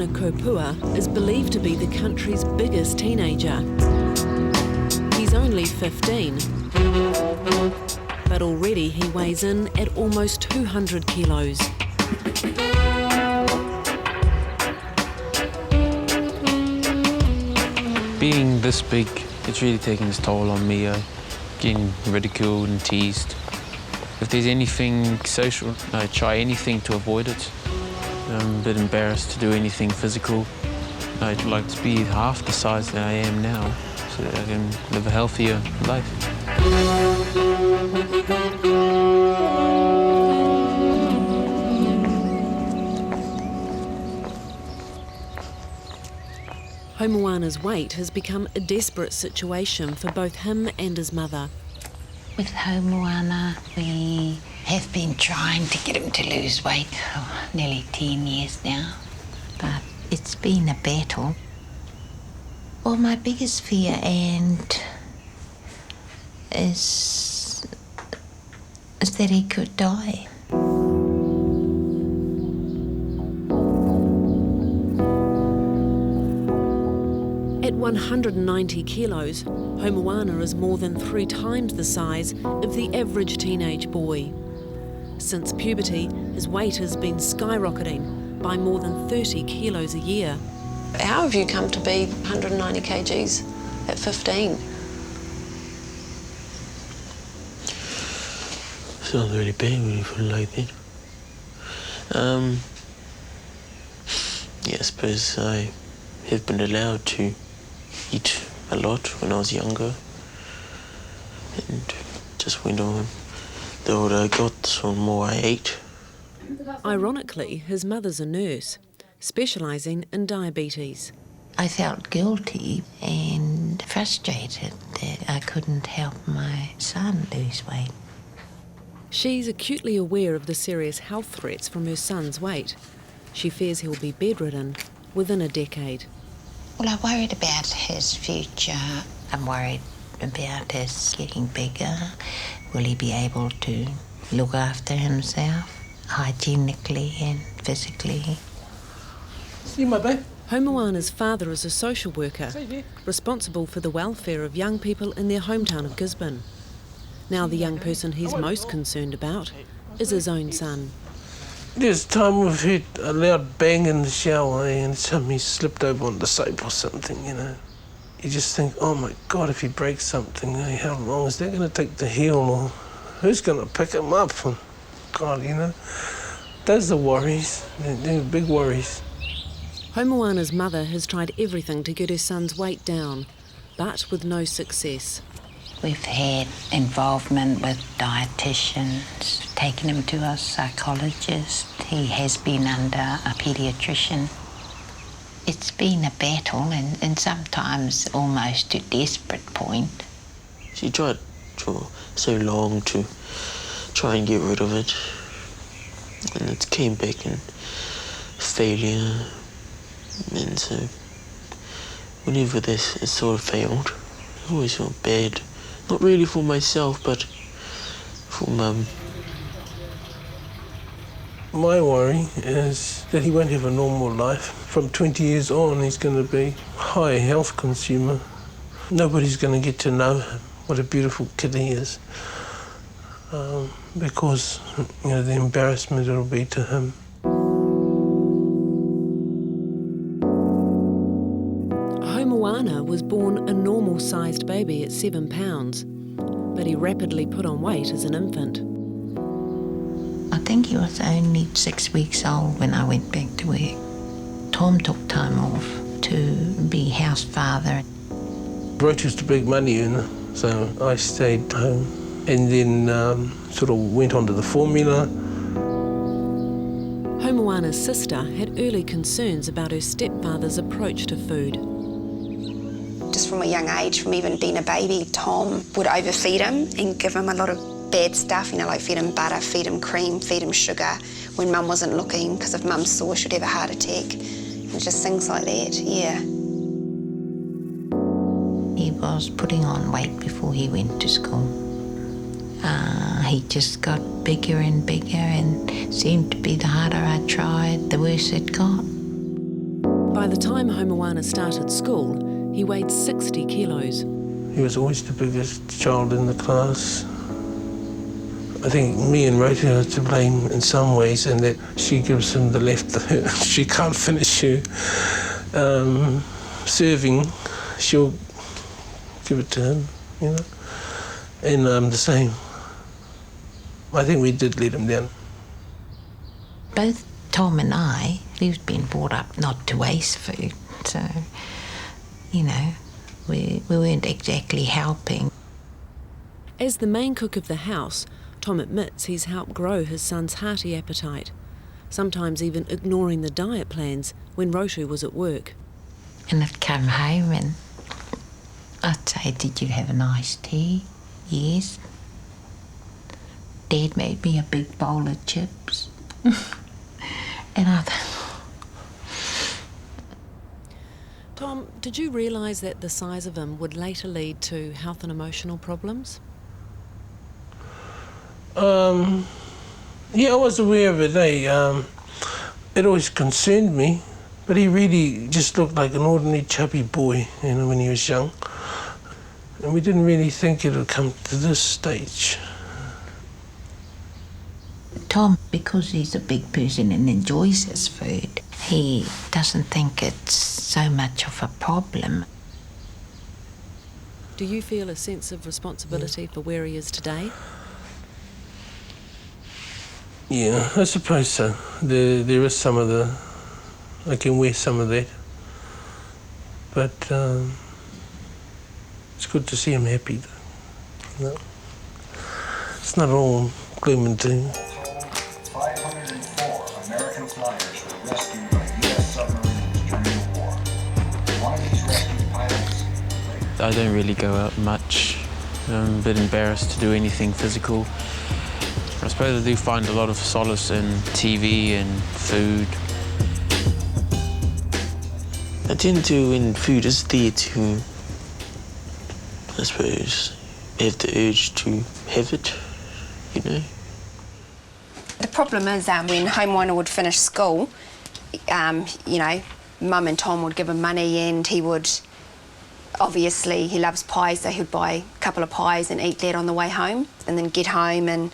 Haumoana Kopua is believed to be the country's biggest teenager. He's only 15, but already he weighs in at almost 200 kilos. Being this big, it's really taking its toll on me. Getting ridiculed and teased. If there's anything social, I try anything to avoid it. I'm a bit embarrassed to do anything physical. I'd like to be half the size that I am now so that I can live a healthier life. Haumoana's weight has become a desperate situation for both him and his mother. With Haumoana, we have been trying to get him to lose weight for nearly 10 years now, but it's been a battle. Well, my biggest fear is that he could die. At 190 kilos, Haumoana is more than 3 times the size of the average teenage boy. Since puberty, his weight has been skyrocketing by more than 30 kilos a year. How have you come to be 190 kgs at 15? Sounds really bad when you put it like that. Yeah, I suppose I have been allowed to eat a lot when I was younger, and just went on. The older I got, the more I ate. Ironically, his mother's a nurse, specialising in diabetes. I felt guilty and frustrated that I couldn't help my son lose weight. She's acutely aware of the serious health threats from her son's weight. She fears he'll be bedridden within a decade. Well, I'm worried about his future. I'm worried about his getting bigger. Will he be able to look after himself, hygienically and physically? See my babe? Haumoana's father is a social worker, responsible for the welfare of young people in their hometown of Gisborne. Now the young person he's most concerned about is his own son. There's time we've heard a loud bang in the shower and somebody slipped over on the soap or something, you know. You just think, oh my God, if he breaks something, how long is that going to take to heal, or who's going to pick him up? God, you know, those are worries. They're big worries. Haumoana's mother has tried everything to get her son's weight down, but with no success. We've had involvement with dietitians, taken him to a psychologist. He has been under a paediatrician. It's been a battle and sometimes almost to desperate point. She tried for so long to try and get rid of it, and it came back in failure. And so whenever this has sort of failed, I always felt bad. Not really for myself, but for Mum. My worry is that he won't have a normal life. From 20 years on, he's going to be a high health consumer. Nobody's going to get to know him, what a beautiful kid he is, because, you know, the embarrassment it'll be to him. Haumoana was born a normal-sized baby at 7 pounds, but he rapidly put on weight as an infant. I think he was only 6 weeks old when I went back to work. Tom took time off to be house father. Roach a big money earner, so I stayed home and then sort of went on to the formula. Haumoana's sister had early concerns about her stepfather's approach to food. Just from a young age, from even being a baby, Tom would overfeed him and give him a lot of bad stuff, you know, like feed him butter, feed him cream, feed him sugar when Mum wasn't looking, because if Mum saw, she'd have a heart attack. And just things like that, yeah. He was putting on weight before he went to school. He just got bigger and bigger, and seemed to be the harder I tried, the worse it got. By the time Haumoana started school, he weighed 60 kilos. He was always the biggest child in the class. I think me and Roti are to blame in some ways, in that she gives him the left. She can't finish her serving, she'll give it to him, you know. And I'm the same. I think we did let him down. Both Tom and I, we've been brought up not to waste food, so, you know, we weren't exactly helping. As the main cook of the house, Tom admits he's helped grow his son's hearty appetite, sometimes even ignoring the diet plans when Rotu was at work. And I'd come home and I'd say, "Did you have a nice tea?" "Yes." "Dad made me a big bowl of chips." And I thought... Tom, did you realise that the size of him would later lead to health and emotional problems? Yeah, I was aware of it, it always concerned me, but he really just looked like an ordinary chubby boy, you know, when he was young. And we didn't really think it would come to this stage. Tom, because he's a big person and enjoys his food, he doesn't think it's so much of a problem. Do you feel a sense of responsibility for where he is today? Yeah, I suppose so. There is some of I can wear some of that. But it's good to see him happy, though. You know? It's not all gloom and doom. 504 American flyers were rescued by U.S. submarines during the war. One of these rescue pilots... I don't really go out much. I'm a bit embarrassed to do anything physical. I suppose I do find a lot of solace in TV and food. I tend to, when food is there, to, I suppose, have the urge to have it, you know. The problem is when Haumoana would finish school, you know, Mum and Tom would give him money, and he would, obviously, he loves pies, so he'd buy a couple of pies and eat that on the way home, and then get home and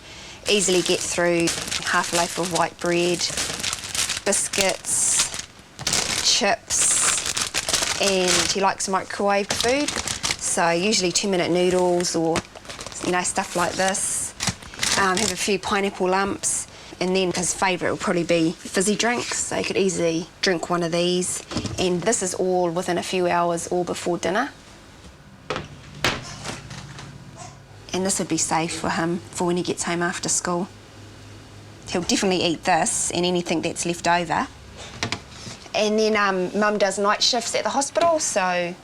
easily get through half a loaf of white bread, biscuits, chips, and he likes microwaved food, so usually 2-minute noodles or, you know, stuff like this. Have a few pineapple lumps, and then his favourite would probably be fizzy drinks, so he could easily drink one of these, and this is all within a few hours, all before dinner. And this would be safe for him for when he gets home after school. He'll definitely eat this and anything that's left over. And then Mum does night shifts at the hospital, so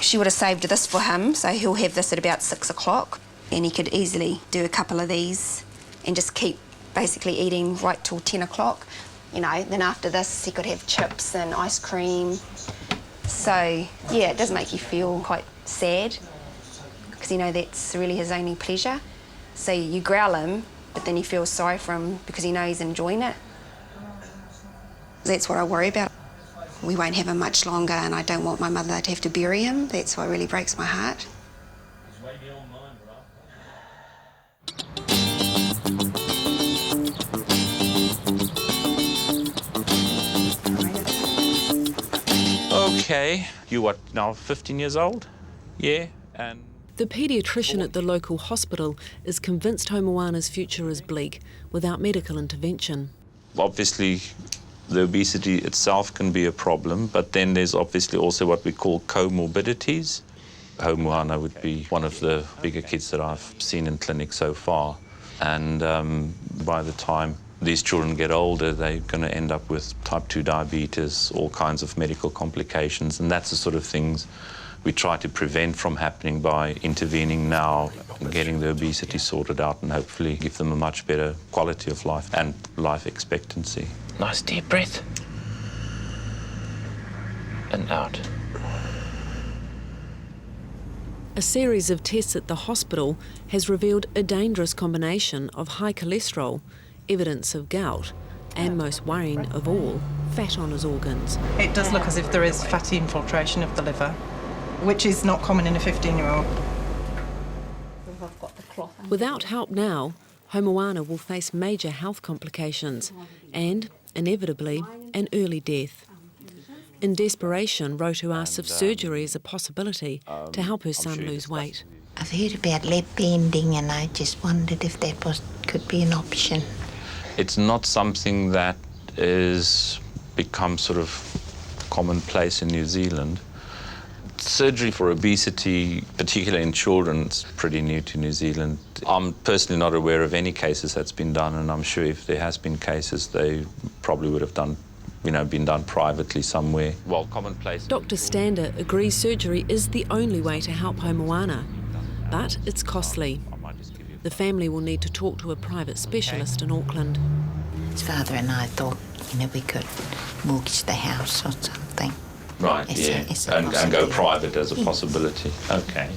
she would have saved this for him, so he'll have this at about 6 o'clock, and he could easily do a couple of these and just keep basically eating right till 10 o'clock. You know, then after this he could have chips and ice cream. So, yeah, it does make you feel quite sad, because you know that's really his only pleasure. So you growl him, but then you feel sorry for him because you know he's enjoying it. That's what I worry about. We won't have him much longer, and I don't want my mother to have to bury him. That's what really breaks my heart. Okay, you what, now 15 years old? Yeah, and... The paediatrician at the local hospital is convinced Haumoana's future is bleak without medical intervention. Obviously, the obesity itself can be a problem, but then there's obviously also what we call comorbidities. Haumoana would be one of the bigger kids that I've seen in clinic so far. And by the time these children get older, they're going to end up with type 2 diabetes, all kinds of medical complications, and that's the sort of things we try to prevent from happening by intervening now and getting the obesity sorted out, and hopefully give them a much better quality of life and life expectancy. Nice deep breath. And out. A series of tests at the hospital has revealed a dangerous combination of high cholesterol, evidence of gout, And most worrying of all, fat on his organs. It does look as if there is fatty infiltration of the liver, which is not common in a 15-year-old. Without help now, Haumoana will face major health complications and, inevitably, an early death. In desperation, Rotu asks if surgery is a possibility to help her son lose weight. I've heard about lip bending and I just wondered if that could be an option. It's not something that is become sort of commonplace in New Zealand. Surgery for obesity, particularly in children, is pretty new to New Zealand. I'm personally not aware of any cases that's been done, and I'm sure if there has been cases, they probably would have been done privately somewhere. Well, commonplace. Dr. Stander agrees surgery is the only way to help Haumoana, but it's costly. The family will need to talk to a private specialist in Auckland. His father and I thought, we could mortgage the house or something. Right, and go private as a possibility. Okay.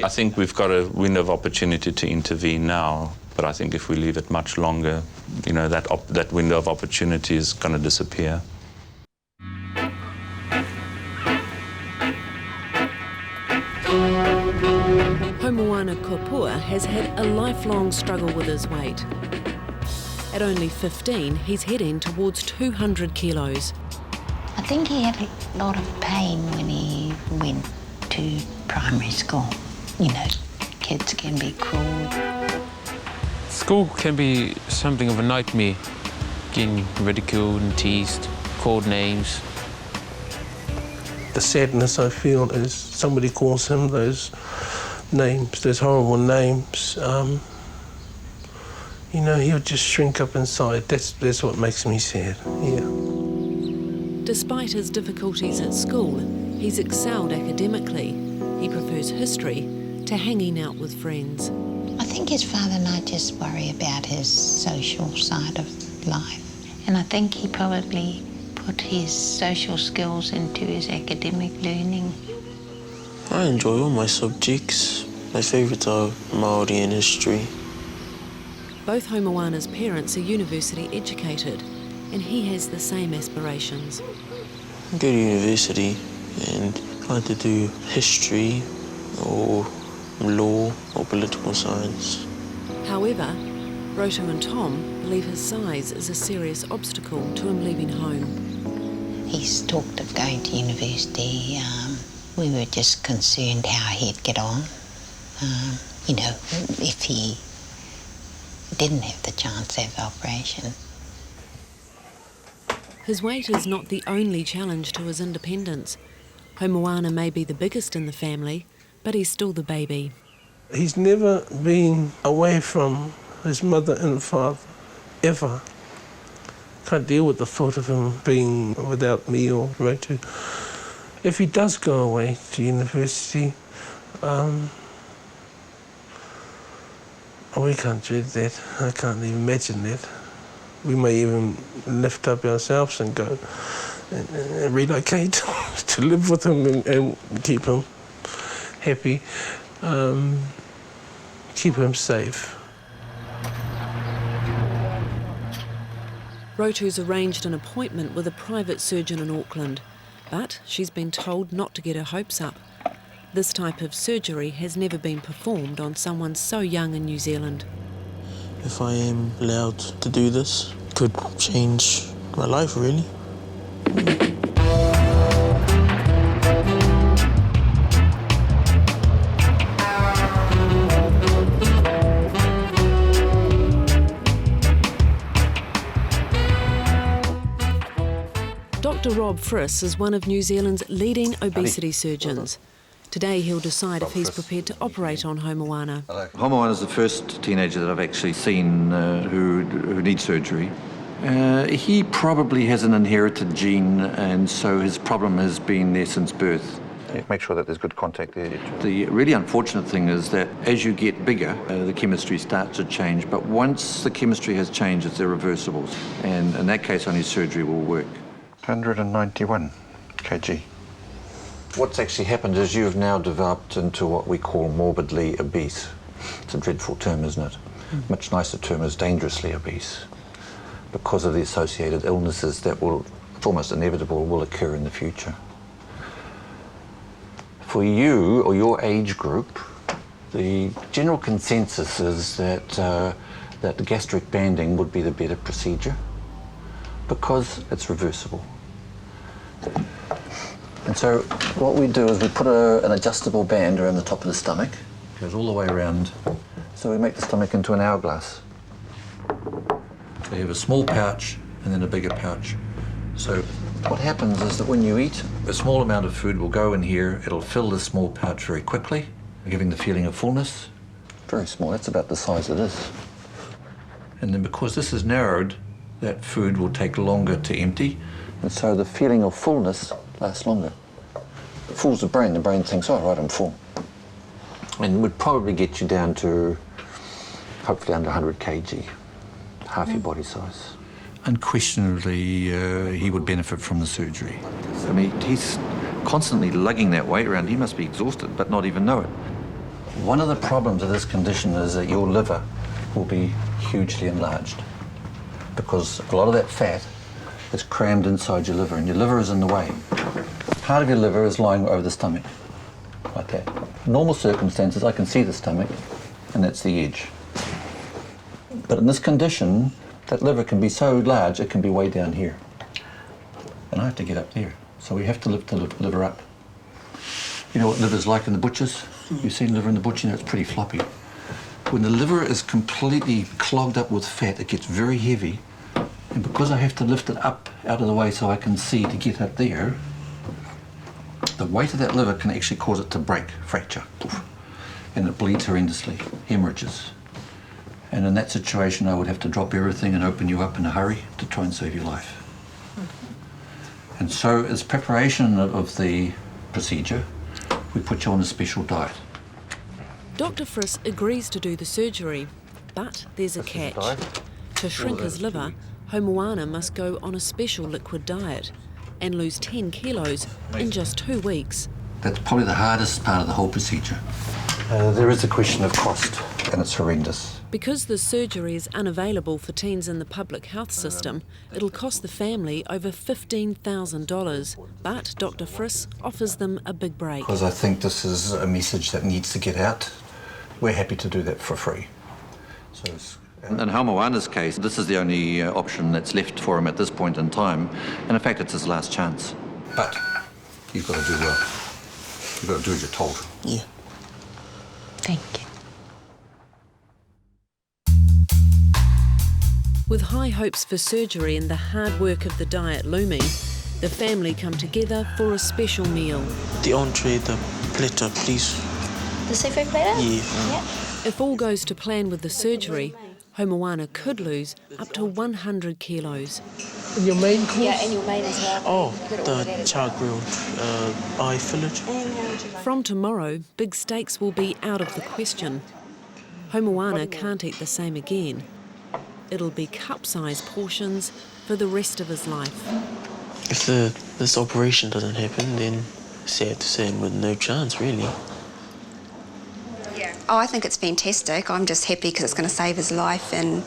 I think we've got a window of opportunity to intervene now, but I think if we leave it much longer, that window of opportunity is going to disappear. Haumoana Kopua has had a lifelong struggle with his weight. At only 15, he's heading towards 200 kilos. I think he had a lot of pain when he went to primary school. Kids can be cruel. School can be something of a nightmare, getting ridiculed and teased, called names. The sadness I feel is somebody calls him those names, those horrible names. He'll just shrink up inside. That's what makes me sad, yeah. Despite his difficulties at school, he's excelled academically. He prefers history to hanging out with friends. I think his father and I just worry about his social side of life. And I think he probably put his social skills into his academic learning. I enjoy all my subjects. My favourites are Māori and history. Both Haumoana's parents are university educated, and he has the same aspirations. Go to university and either do history or law or political science. However, Rotu and Tom believe his size is a serious obstacle to him leaving home. He's talked of going to university. We were just concerned how he'd get on. If he didn't have the chance to have the operation. His weight is not the only challenge to his independence. Haumoana may be the biggest in the family, but he's still the baby. He's never been away from his mother and father, ever. Can't deal with the thought of him being without me or Rotu. If he does go away to university, we can't do that. I can't even imagine that. We may even lift up ourselves and go and relocate to live with him and keep him happy, keep him safe. Rotu's arranged an appointment with a private surgeon in Auckland, but she's been told not to get her hopes up. This type of surgery has never been performed on someone so young in New Zealand. If I am allowed to do this, it could change my life, really. Dr. Rob Friss is one of New Zealand's leading obesity surgeons. Today he'll decide if he's prepared to operate on Haumoana. Haumoana is the first teenager that I've actually seen who needs surgery. He probably has an inherited gene, and so his problem has been there since birth. Make sure that there's good contact there. The really unfortunate thing is that as you get bigger, the chemistry starts to change, but once the chemistry has changed, it's irreversible, and in that case only surgery will work. 191 kg. What's actually happened is you've now developed into what we call morbidly obese. It's a dreadful term, isn't it? Much nicer term is dangerously obese. because of the associated illnesses that will, it's almost inevitable, will occur in the future. For you or your age group, the general consensus is that that the gastric banding would be the better procedure because it's reversible. And so what we do is we put an adjustable band around the top of the stomach, goes all the way around. So we make the stomach into an hourglass. So you have a small pouch and then a bigger pouch. So what happens is that when you eat, a small amount of food will go in here, it'll fill this small pouch very quickly, giving the feeling of fullness. Very small, that's about the size of this. And then because this is narrowed, that food will take longer to empty, and so the feeling of fullness lasts longer. It fools the brain thinks, oh right, I'm full. And would probably get you down to hopefully under 100 kg, half your body size. Unquestionably, he would benefit from the surgery. I mean, he's constantly lugging that weight around. He must be exhausted, but not even know it. One of the problems of this condition is that your liver will be hugely enlarged because a lot of that fat is crammed inside your liver, and your liver is in the way. Part of your liver is lying over the stomach, like that. In normal circumstances, I can see the stomach, and that's the edge. But in this condition, that liver can be so large, it can be way down here. And I have to get up there. So we have to lift the liver up. You know what liver's like in the butchers? You've seen liver in the butcher, you know, it's pretty floppy. When the liver is completely clogged up with fat, it gets very heavy. And because I have to lift it up out of the way so I can see to get up there, the weight of that liver can actually cause it to break, fracture. And it bleeds horrendously, hemorrhages. And in that situation, I would have to drop everything and open you up in a hurry to try and save your life. And so as preparation of the procedure, we put you on a special diet. Dr. Friss agrees to do the surgery, but there's a catch. To shrink his liver, Haumoana must go on a special liquid diet and lose 10 kilos in just 2 weeks. That's probably the hardest part of the whole procedure. There is a question of cost, and it's horrendous. Because the surgery is unavailable for teens in the public health system, it'll cost the family over $15,000. But Dr. Friss offers them a big break. Because I think this is a message that needs to get out. We're happy to do that for free. So in Haumoana's case, this is the only option that's left for him at this point in time. And in fact, it's his last chance. But you've got to do well. You've got to do as you're told. Yeah. Thank you. With high hopes for surgery and the hard work of the diet looming, the family come together for a special meal. The entree, the platter, please. The seafood platter? Yeah. If all goes to plan with the surgery, Haumoana could lose up to 100 kilos. And your main course? Yeah, and your main as well. Oh, the char-grilled eye fillet. From tomorrow, big steaks will be out of the question. Haumoana can't eat the same again. It'll be cup-sized portions for the rest of his life. If this operation doesn't happen, then sad to say, with no chance, really. Oh, I think it's fantastic. I'm just happy because it's going to save his life and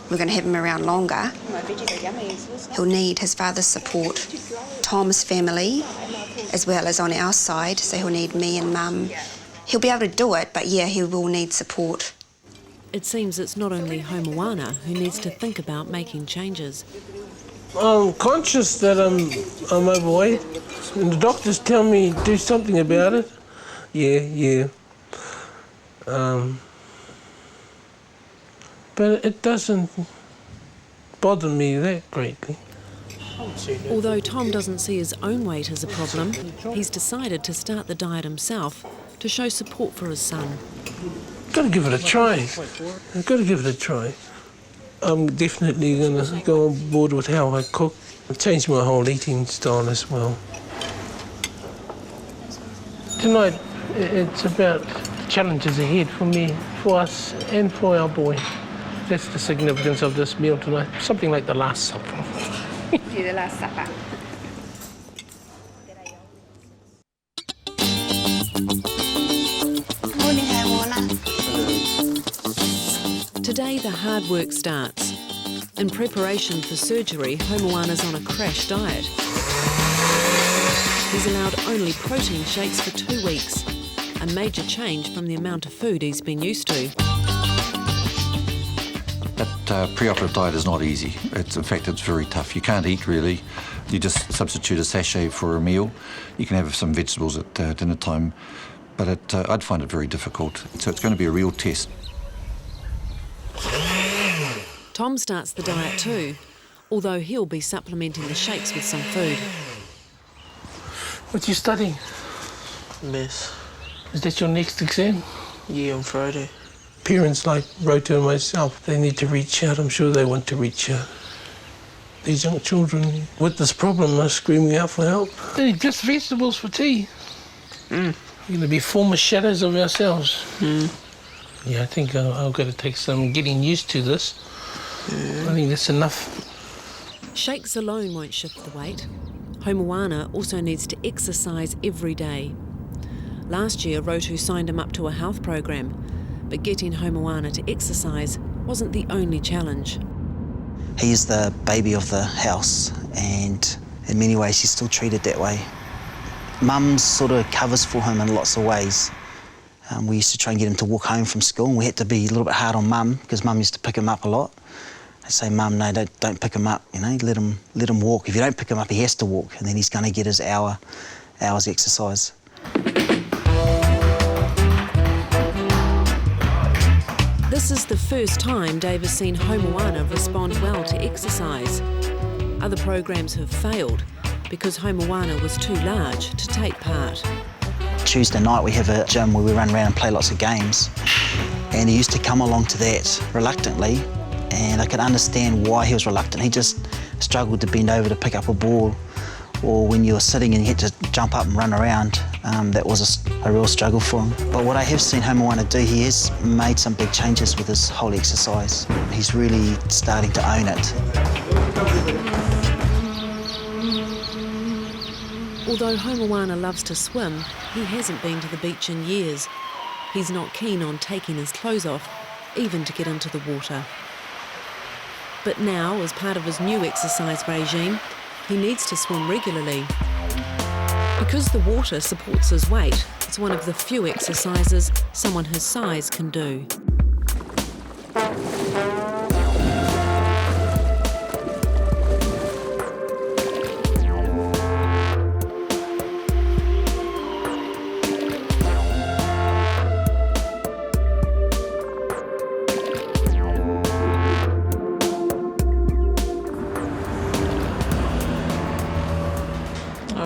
we're going to have him around longer. He'll need his father's support, Tom's family, as well as on our side, so he'll need me and Mum. He'll be able to do it, but yeah, he will need support. It seems it's not only Haumoana who needs to think about making changes. I'm conscious that I'm overweight, and the doctors tell me do something about it. Yeah. But it doesn't bother me that greatly. Although Tom doesn't see his own weight as a problem, he's decided to start the diet himself to show support for his son. Got to give it a try. I've got to give it a try. I'm definitely going to go on board with how I cook. I've changed my whole eating style as well. Tonight, it's about challenges ahead for me, for us, and for our boy. That's the significance of this meal tonight. Something like the Last Supper. Yeah, the Last Supper. Morning, Haumoana. Today the hard work starts. In preparation for surgery, Haumoana's on a crash diet. He's allowed only protein shakes for 2 weeks, a major change from the amount of food he's been used to. That pre-operative diet is not easy. In fact, it's very tough. You can't eat really. You just substitute a sachet for a meal. You can have some vegetables at dinner time, but I'd find it very difficult. So it's going to be a real test. Tom starts the diet too, although he'll be supplementing the shakes with some food. What you studying? Maths. Is that your next exam? Yeah, on Friday. Parents like Rota and myself, they need to reach out. I'm sure they want to reach out. These young children with this problem are screaming out for help. They need just vegetables for tea. We're going to be former shadows of ourselves. Yeah, I think I've got to take some getting used to this. I think that's enough. Shakes alone won't shift the weight. Haumoana also needs to exercise every day. Last year, Rotu signed him up to a health program, but getting Haumoana to exercise wasn't the only challenge. He is the baby of the house, and in many ways he's still treated that way. Mum sort of covers for him in lots of ways. We used to try and get him to walk home from school, and we had to be a little bit hard on Mum because Mum used to pick him up a lot. I'd say, Mum, no, don't pick him up, you know, let him walk. If you don't pick him up, he has to walk, and then he's going to get his hour's exercise. This is the first time Dave has seen Haumoana respond well to exercise. Other programs have failed because Haumoana was too large to take part. Tuesday night we have a gym where we run around and play lots of games, and he used to come along to that reluctantly, and I could understand why he was reluctant. He just struggled to bend over to pick up a ball, or when you were sitting and you had to jump up and run around, that was a real struggle for him. But what I have seen Haumoana do, he has made some big changes with his whole exercise. He's really starting to own it. Although Haumoana loves to swim, he hasn't been to the beach in years. He's not keen on taking his clothes off, even to get into the water. But now, as part of his new exercise regime, he needs to swim regularly. Because the water supports his weight, it's one of the few exercises someone his size can do.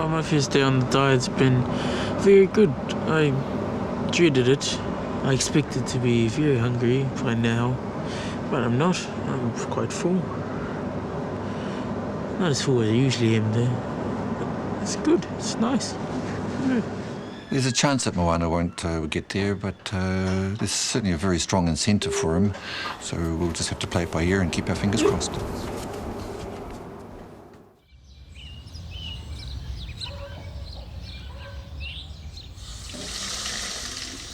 My first day on the diet's been very good. I dreaded it. I expected to be very hungry by now, but I'm not. I'm quite full. Not as full as I usually am though. But it's good, it's nice. Yeah. There's a chance that Moana won't get there, but there's certainly a very strong incentive for him, so we'll just have to play it by ear and keep our fingers crossed.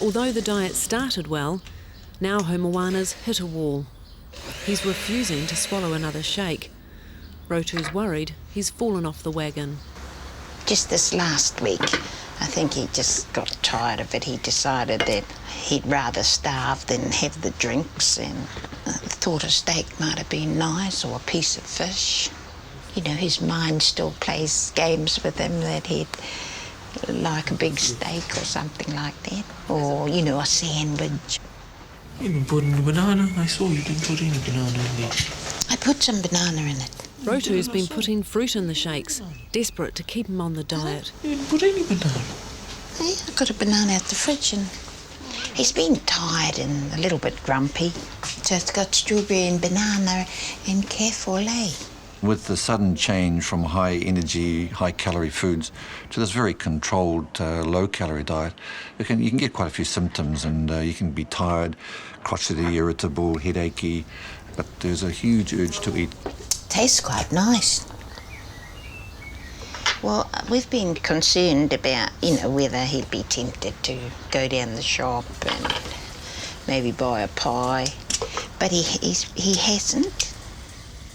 Although the diet started well, now Haumoana's hit a wall. He's refusing to swallow another shake. Rotu's worried he's fallen off the wagon. Just this last week, I think he just got tired of it. He decided that he'd rather starve than have the drinks, and thought a steak might have been nice, or a piece of fish. You know, his mind still plays games with him that he'd like a big steak or something like that, or, you know, a sandwich. You didn't put any banana. I saw you didn't put any banana in there. I put some banana in it. Rotu's been putting fruit in the shakes, desperate to keep him on the diet. You didn't put any banana. Hey, I got a banana at the fridge, and he's been tired and a little bit grumpy. So it's got strawberry and banana and careful, eh? With the sudden change from high energy, high calorie foods to this very controlled, low calorie diet, you can get quite a few symptoms, and you can be tired, crotchety, irritable, headachy, but there's a huge urge to eat. Tastes quite nice. Well, we've been concerned about, you know, whether he'd be tempted to go down the shop and maybe buy a pie, but he hasn't.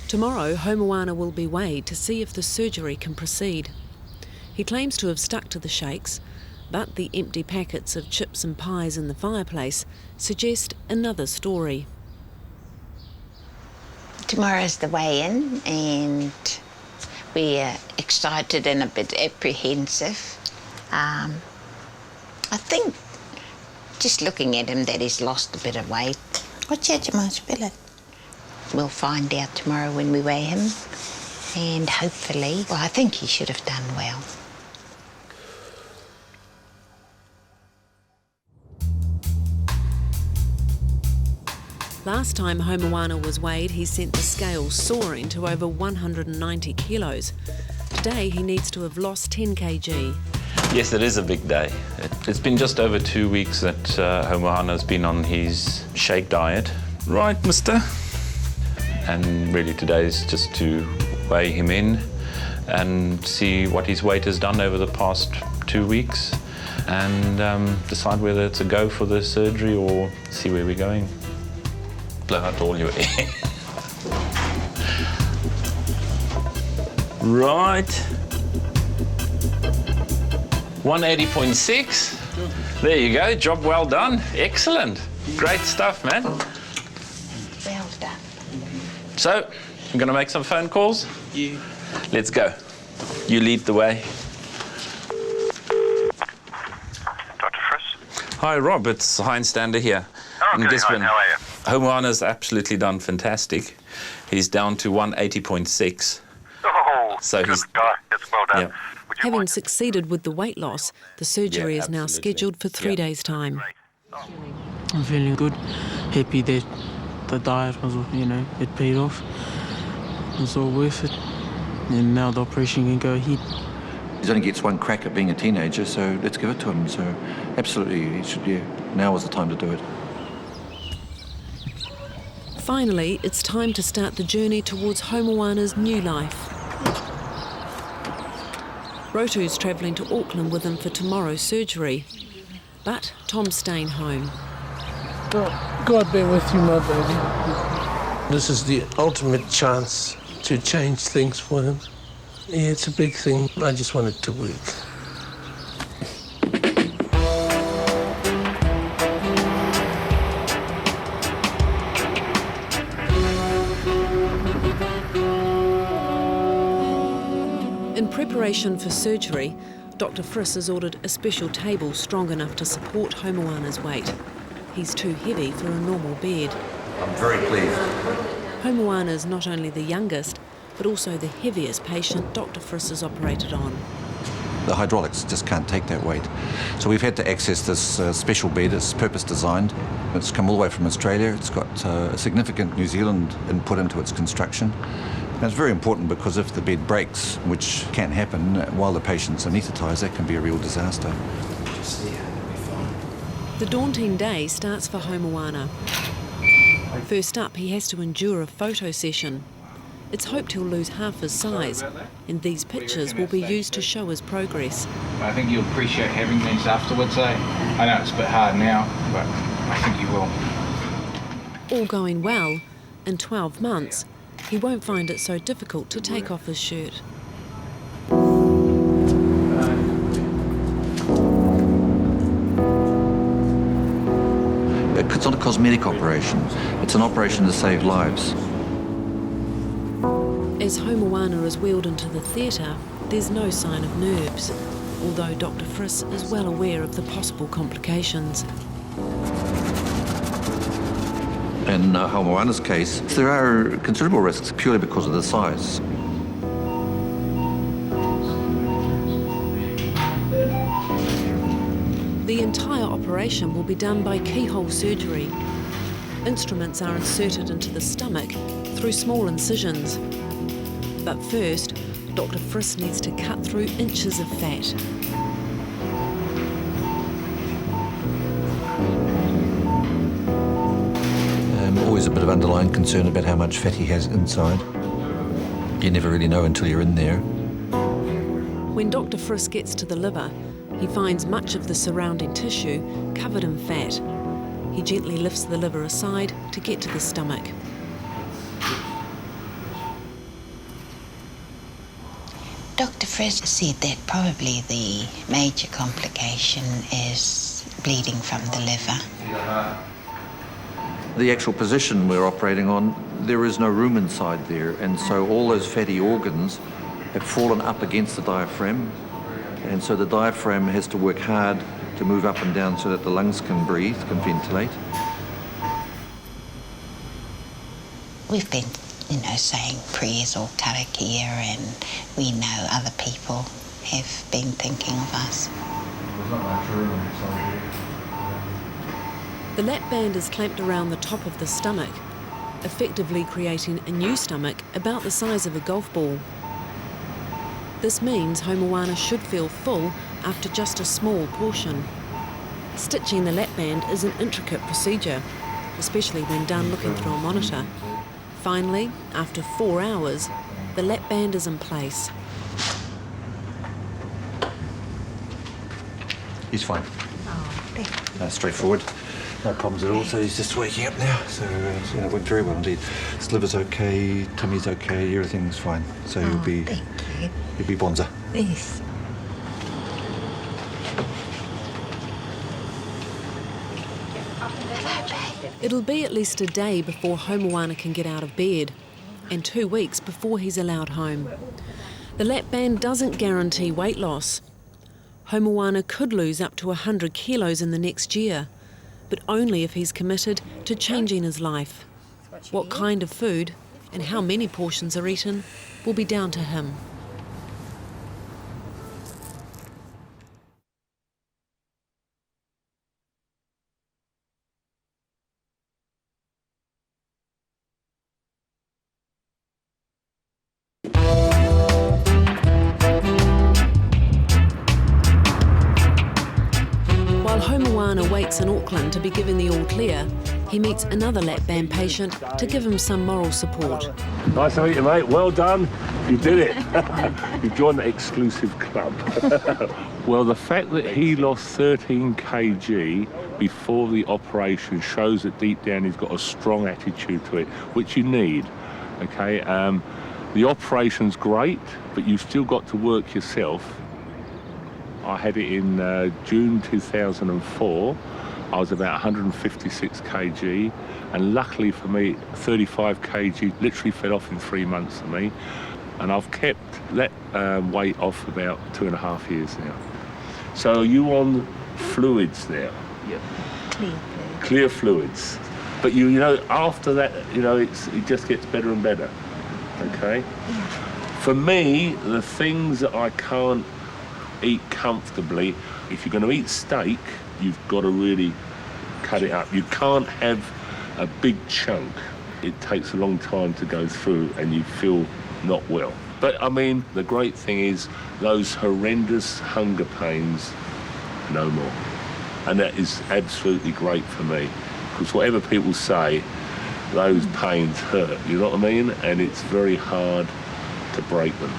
Tomorrow, Haumoana will be weighed to see if the surgery can proceed. He claims to have stuck to the shakes, but the empty packets of chips and pies in the fireplace suggest another story. Tomorrow's the weigh-in, and we're excited and a bit apprehensive. I think just looking at him that he's lost a bit of weight. What's your spill? We'll find out tomorrow when we weigh him, and hopefully, well, I think he should have done well. Last time Haumoana was weighed, he sent the scales soaring to over 190 kilos. Today, he needs to have lost 10 kg. Yes, it is a big day. It's been just over 2 weeks that Haumoana's been on his shake diet. Right, mister? And really today is just to weigh him in and see what his weight has done over the past 2 weeks and decide whether it's a go for the surgery or see where we're going. Blow out all your air. Right. 180.6. There you go, job well done. Excellent. Great stuff, man. Well done. So, I'm gonna make some phone calls. Yeah. Let's go. You lead the way. Dr. Friss? Hi, Rob. It's Heinz Stander here. Oh, good. Hi, how are you? Haumoana's absolutely done fantastic. He's down to 180.6. Oh, so good he's guy. That's well done. Yeah. Having succeeded with the weight loss, the surgery is now scheduled for 3 days' time. I'm feeling good, happy that the diet was, it paid off. It was all worth it. And now the operation can go ahead. He only gets one crack at being a teenager, so let's give it to him. So absolutely, he should, now is the time to do it. Finally, it's time to start the journey towards Haumoana's new life. Rotu's travelling to Auckland with him for tomorrow's surgery, but Tom's staying home. God be with you, my baby. This is the ultimate chance to change things for him. Yeah, it's a big thing. I just want it to work. In preparation for surgery, Dr. Friss has ordered a special table strong enough to support Haumoana's weight. He's too heavy for a normal bed. I'm very pleased. Haumoana is not only the youngest, but also the heaviest patient Dr. Friss has operated on. The hydraulics just can't take that weight. So we've had to access this special bed. It's purpose designed. It's come all the way from Australia. It's got a significant New Zealand input into its construction. And it's very important because if the bed breaks, which can happen while the patient's anaesthetised, that can be a real disaster. The daunting day starts for Haumoana. First up, he has to endure a photo session. It's hoped he'll lose half his size, and these pictures will be used to show his progress. I think you'll appreciate having these afterwards, eh? I know it's a bit hard now, but I think you will. All going well, in 12 months, he won't find it so difficult to take off his shirt. It's not a cosmetic operation. It's an operation to save lives. As Haumoana is wheeled into the theatre, there's no sign of nerves, although Dr. Friss is well aware of the possible complications. In Haumoana's case, there are considerable risks purely because of the size. The entire operation will be done by keyhole surgery. Instruments are inserted into the stomach through small incisions. But first, Dr. Friss needs to cut through inches of fat. Always a bit of underlying concern about how much fat he has inside. You never really know until you're in there. When Dr. Friss gets to the liver, he finds much of the surrounding tissue covered in fat. He gently lifts the liver aside to get to the stomach. Dr. Frisk said that probably the major complication is bleeding from the liver. The actual position we're operating on, there is no room inside there, and so all those fatty organs have fallen up against the diaphragm, and so the diaphragm has to work hard to move up and down so that the lungs can breathe, can ventilate. We've been, saying prayers or karakia, and we know other people have been thinking of us. There's not much room inside here. The lap band is clamped around the top of the stomach, effectively creating a new stomach about the size of a golf ball. This means Haumoana should feel full after just a small portion. Stitching the lap band is an intricate procedure, especially when done looking through a monitor. Finally, after 4 hours, the lap band is in place. He's fine. Oh, straightforward. No problems at all. So he's just waking up now. So it went very well indeed. His liver's okay, tummy's okay, everything's fine. So he'll be bonza. Yes. It'll be at least a day before Haumoana can get out of bed, and 2 weeks before he's allowed home. The lap band doesn't guarantee weight loss. Haumoana could lose up to 100 kilos in the next year, but only if he's committed to changing his life. What kind of food and how many portions are eaten will be down to him. Haumoana waits in Auckland to be given the all clear, he meets another lap band patient to give him some moral support. Nice to meet you, mate. Well done. You did it. You joined the exclusive club. Well, the fact that he lost 13 kg before the operation shows that deep down he's got a strong attitude to it, which you need, okay? The operation's great, but you've still got to work yourself. I had it in June 2004. I was about 156 kg, and luckily for me, 35 kg literally fell off in 3 months for me. And I've kept that weight off about 2.5 years now. So are you on fluids now? Yep. Clear fluids. But you know, after that, it just gets better and better, okay? Yeah. For me, the things that I can't eat comfortably, if you're going to eat steak, you've got to really cut it up. You can't have a big chunk. It takes a long time to go through and you feel not well. But I mean, the great thing is those horrendous hunger pains, no more. And that is absolutely great for me, because whatever people say, those pains hurt, you know what I mean? And it's very hard to break them.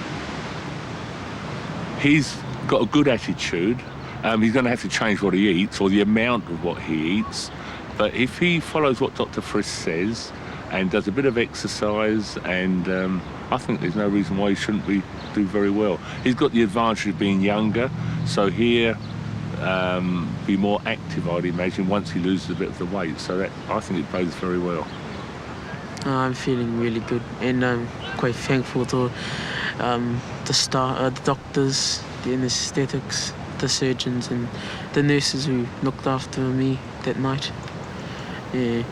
He's got a good attitude. He's going to have to change what he eats, or the amount of what he eats. But if he follows what Dr. Frisk says and does a bit of exercise, and I think there's no reason why he shouldn't do very well. He's got the advantage of being younger, so he'll be more active, I'd imagine, once he loses a bit of the weight. So that, I think it bodes very well. I'm feeling really good, and I'm quite thankful to the doctors, the anaesthetics, the surgeons and the nurses who looked after me that night. Yeah,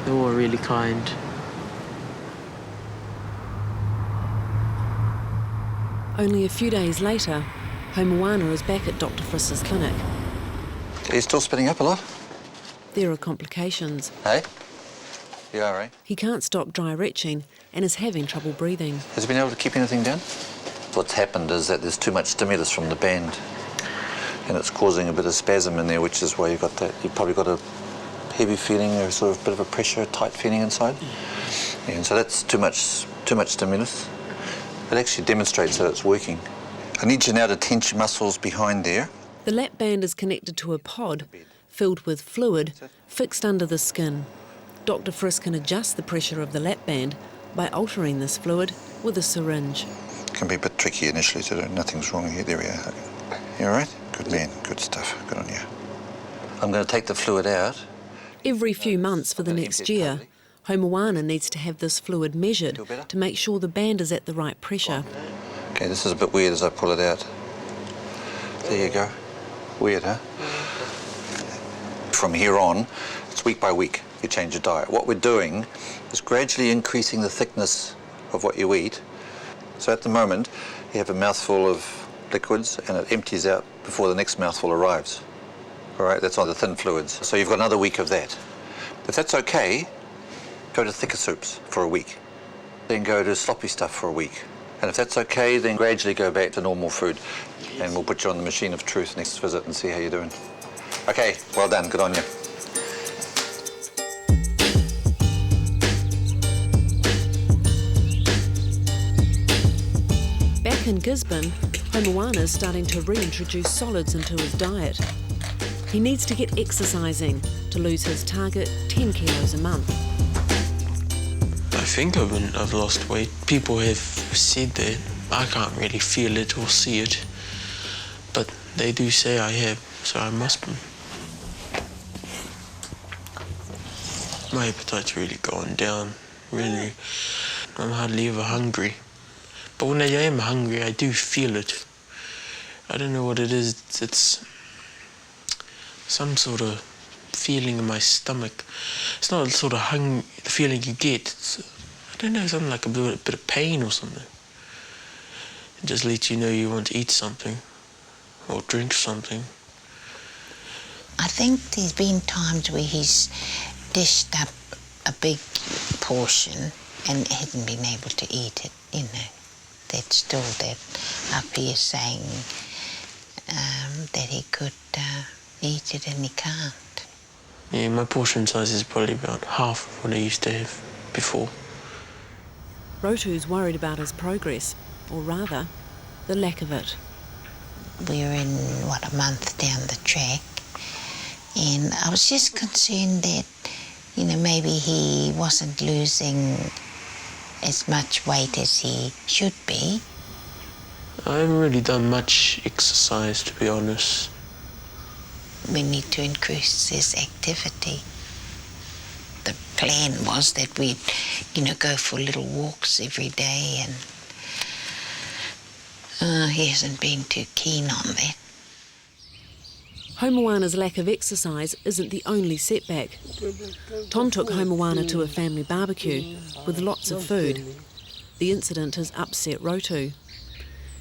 they were really kind. Only a few days later, Haumoana is back at Dr. Frisk's clinic. Are you still spitting up a lot? There are complications. Hey? You all right? He can't stop dry retching and is having trouble breathing. Has he been able to keep anything down? What's happened is that there's too much stimulus from the band, and it's causing a bit of spasm in there, which is why you've got that. You've probably got a heavy feeling, or sort of bit of a pressure, tight feeling inside. Yeah, and so that's too much stimulus. It actually demonstrates that it's working. I need you now to tense your muscles behind there. The lap band is connected to a pod filled with fluid fixed under the skin. Dr. Frisk can adjust the pressure of the lap band by altering this fluid with a syringe. can be a bit tricky initially to do. Nothing's wrong here. There we are. You all right? Good man. Good stuff. Good on you. I'm going to take the fluid out. Every few months for the next year, Haumoana needs to have this fluid measured to make sure the band is at the right pressure. Okay, this is a bit weird as I pull it out. There you go. Weird, huh? From here on, it's week by week you change your diet. What we're doing is gradually increasing the thickness of what you eat. So at the moment, you have a mouthful of liquids and it empties out before the next mouthful arrives. All right, that's on the thin fluids. So you've got another week of that. If that's okay, go to thicker soups for a week. Then go to sloppy stuff for a week. And if that's okay, then gradually go back to normal food. And we'll put you on the machine of truth next visit and see how you're doing. Okay, well done, good on you. Back in Gisborne, Haumoana is starting to reintroduce solids into his diet. He needs to get exercising to lose his target 10 kilos a month. I think I've lost weight. People have said that. I can't really feel it or see it, but they do say I have, so I must be. My appetite's really gone down, really. I'm hardly ever hungry. But when I am hungry, I do feel it. I don't know what it is. It's some sort of feeling in my stomach. It's not the sort of feeling you get. It's, I don't know, something like a bit of pain or something. It just lets you know you want to eat something or drink something. I think there's been times where he's dished up a big portion and hasn't been able to eat it, you know. That's still that up here saying that he could eat it and he can't. Yeah, my portion size is probably about half of what I used to have before. Rotu's worried about his progress, or rather, the lack of it. We're in, a month down the track, and I was just concerned that, you know, maybe he wasn't losing as much weight as he should be. I haven't really done much exercise, to be honest. We need to increase his activity. The plan was that we'd, you know, go for little walks every day, and he hasn't been too keen on that. Haumoana's lack of exercise isn't the only setback. Tom took Haumoana to a family barbecue with lots of food. The incident has upset Rotu.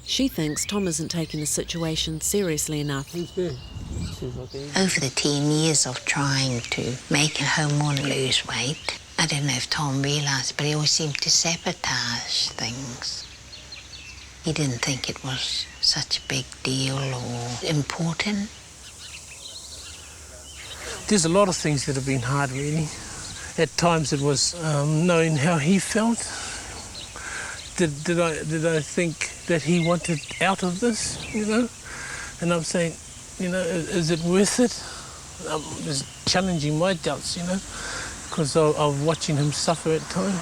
She thinks Tom isn't taking the situation seriously enough. Over the 10 years of trying to make Haumoana lose weight, I don't know if Tom realised, but he always seemed to sabotage things. He didn't think it was such a big deal or important. There's a lot of things that have been hard, really. At times it was knowing how he felt. Did I think that he wanted out of this, you know? And I'm saying, you know, is it worth it? I'm just challenging my doubts, you know, because of watching him suffer at times.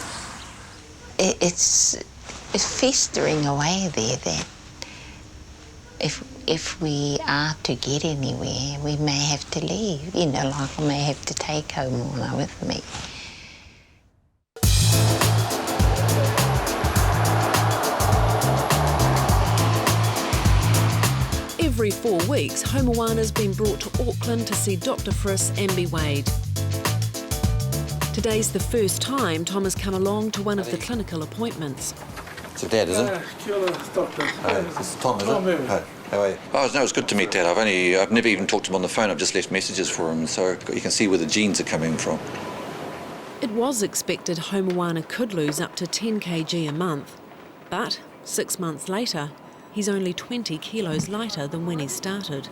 It's festering away there that if we are to get anywhere, we may have to leave. You know, like I may have to take Haumoana with me. Every 4 weeks, Haumoana's been brought to Auckland to see Dr. Friss and be weighed. Today's the first time Tom has come along to one of the clinical appointments. It's your dad, is it? Kia ora, Doctor. This is Tom, is Tom, it? Hi. How are you? Oh, no, it's good to meet Dad. I've never even talked to him on the phone. I've just left messages for him, so you can see where the genes are coming from. It was expected Haumoana could lose up to 10 kg a month, but 6 months later, he's only 20 kilos lighter than when he started.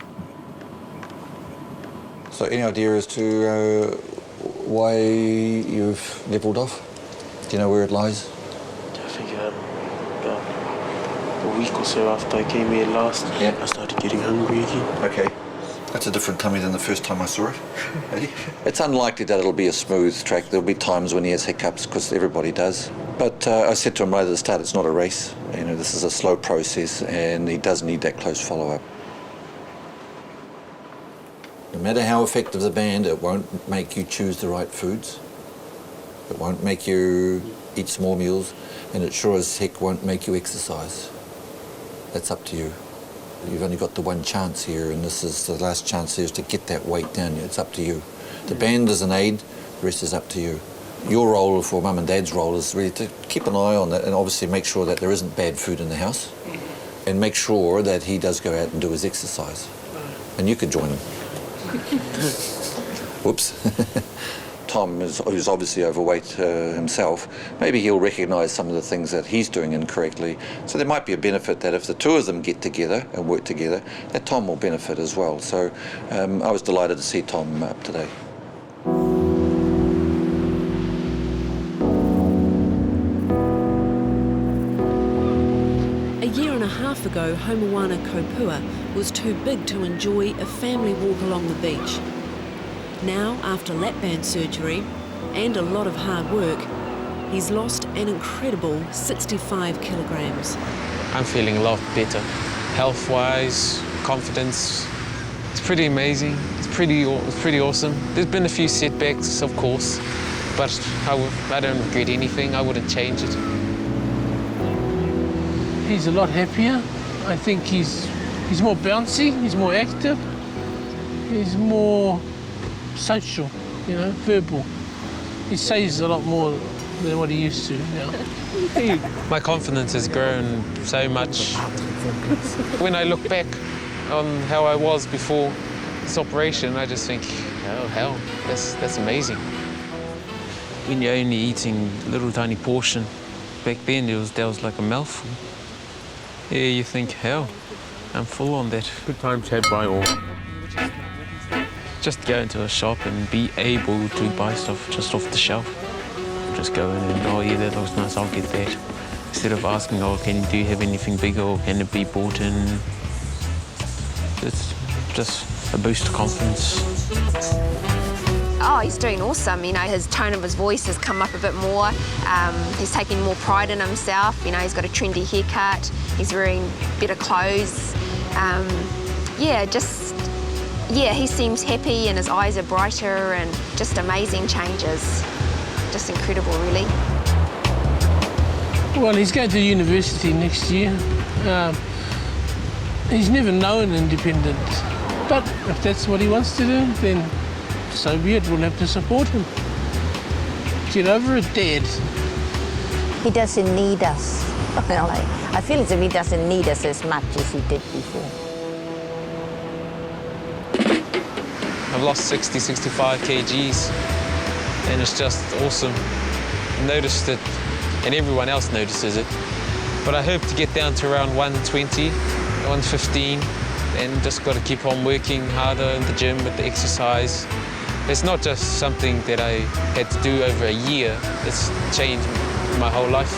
So any idea as to why you've levelled off? Do you know where it lies? I think about a week or so after I came here last, I started getting hungry again. Okay. That's a different tummy than the first time I saw it. It's unlikely that it'll be a smooth track. There'll be times when he has hiccups, because everybody does. But I said to him right at the start, it's not a race. You know, this is a slow process, and he does need that close follow-up. No matter how effective the band, it won't make you choose the right foods. It won't make you eat small meals, and it sure as heck won't make you exercise. That's up to you. You've only got the one chance here, and this is the last chance here is to get that weight down. It's up to you. The band is an aid, the rest is up to you. Your role for Mum and Dad's role is really to keep an eye on that and obviously make sure that there isn't bad food in the house and make sure that he does go out and do his exercise. And you could join him. Whoops. Tom, who's obviously overweight himself, maybe he'll recognise some of the things that he's doing incorrectly. So there might be a benefit that if the two of them get together and work together, that Tom will benefit as well. So I was delighted to see Tom up today. A year and a half ago, Haumoana Kopua was too big to enjoy a family walk along the beach. Now, after lap band surgery and a lot of hard work, he's lost an incredible 65 kilograms. I'm feeling a lot better. Health-wise, confidence, it's pretty amazing. It's pretty awesome. There's been a few setbacks, of course, but I don't regret anything. I wouldn't change it. He's a lot happier. I think he's more bouncy, he's more active, he's more social, you know, verbal. He says a lot more than what he used to now. My confidence has grown so much. When I look back on how I was before this operation, I just think, oh hell, that's amazing. When you're only eating a little tiny portion, back then that was like a mouthful. Yeah, you think, hell, I'm full on that. Good times had by all. Just go into a shop and be able to buy stuff just off the shelf. Just go in and, oh yeah, that looks nice, I'll get that. Instead of asking, oh, do you have anything bigger or can it be bought in? It's just a boost of confidence. Oh, he's doing awesome. You know, his tone of his voice has come up a bit more. He's taking more pride in himself. You know, he's got a trendy haircut. He's wearing better clothes. Yeah, he seems happy and his eyes are brighter and just amazing changes. Just incredible, really. Well, he's going to university next year. He's never known independence. But if that's what he wants to do, then so be it. We'll have to support him. Get over it, Dad. He doesn't need us. I feel as if he doesn't need us as much as he did before. I've lost 65 kgs, and it's just awesome. I noticed it, and everyone else notices it. But I hope to get down to around 120, 115, and just got to keep on working harder in the gym with the exercise. It's not just something that I had to do over a year, it's changed my whole life.